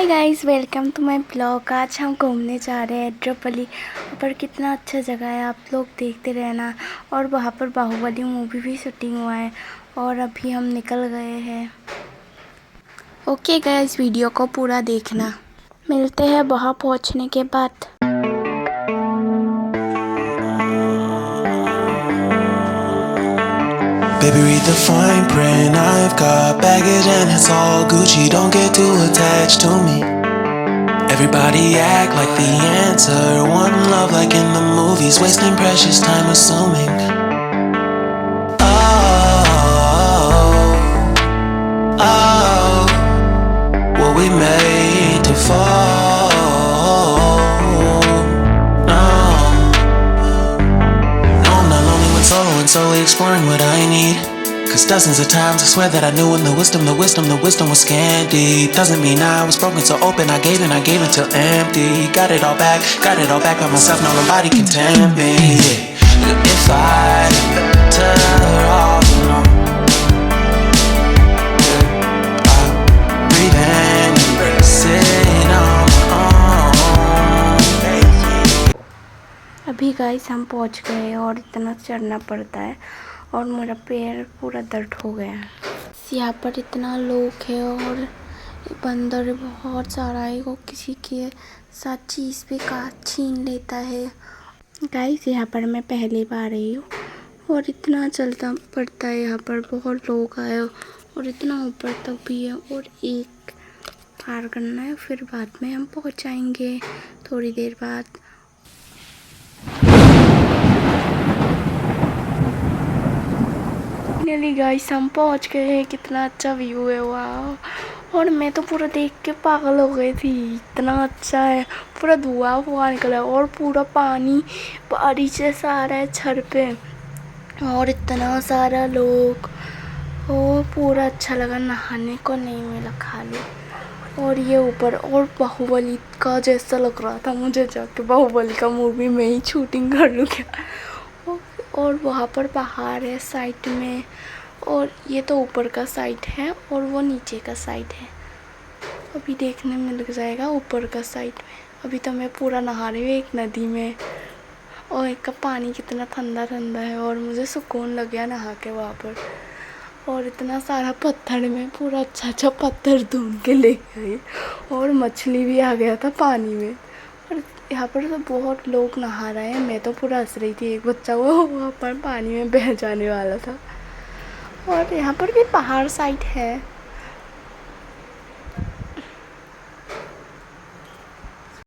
Hi guys, welcome to my blog. आज हम घूमने जा रहे हैं aethrapally। पर कितना अच्छा जगह है, आप लोग देखते रहना। और वहाँ पर बाहुबली मूवी भी शूटिंग हुआ है और अभी हम निकल गए हैं। ओके गाइस, वीडियो को पूरा देखना। मिलते हैं वहाँ पहुँचने के बाद। Baby, read the fine print. I've got baggage and it's all Gucci. Don't get too attached to me. Everybody act like the answer. One love like in the movies. Wasting precious time assuming. Oh, oh, were we made to fall? No, no, I'm not lonely when solo and solely exploring what I need. Cause dozens of times I swear that I knew when the wisdom was scanty. Doesn't mean I was broken, so open I gave until empty. Got it all back by myself, now nobody can tempt me. If I turn off, you know, I'm breathing, sitting on my own. अभी guys हम पहुँच गए और इतना चढ़ना पड़ता है और मेरा पैर पूरा दर्द हो गया है। यहाँ पर इतना लोग है और बंदर बहुत सारा है, वो किसी के साथ चीज़ भी काट छीन लेता है। गाइस यहाँ पर मैं पहली बार आई हूँ और इतना चलता पड़ता है। यहाँ पर बहुत लोग आए और इतना ऊपर तक भी है और एक पार करना है, फिर बाद में हम पहुँच जाएंगे थोड़ी देर बाद। फाइनली गाइस हम पहुंच गए हैं। कितना अच्छा व्यू है, वाह। और मैं तो पूरा देख के पागल हो गई थी, इतना अच्छा है। पूरा धुआं निकला है और पूरा पानी बारिश जैसा आ रहा है छत पे और इतना सारा लोग। और पूरा अच्छा लगा, नहाने को नहीं मिला खाली। और ये ऊपर और बाहुबली का जैसा लग रहा था मुझे, जाके बाहुबली का मूवी में ही शूटिंग कर लूँ क्या। और वहाँ पर पहाड़ है साइड में, और ये तो ऊपर का साइड है और वो नीचे का साइड है। अभी देखने में लग जाएगा ऊपर का साइड में। अभी तो मैं पूरा नहा रही हूँ एक नदी में और एक का पानी कितना ठंडा ठंडा है और मुझे सुकून लग गया नहा के वहाँ पर। और इतना सारा पत्थर में पूरा अच्छा पत्थर ढूंढ के ले गई और मछली भी आ गया था पानी में। और यहाँ पर तो बहुत लोग नहा रहे हैं, मैं तो पूरा हंस रही थी। एक बच्चा वो वहाँ पर पानी में बह जाने वाला था। और यहाँ पर भी पहाड़ साइड है।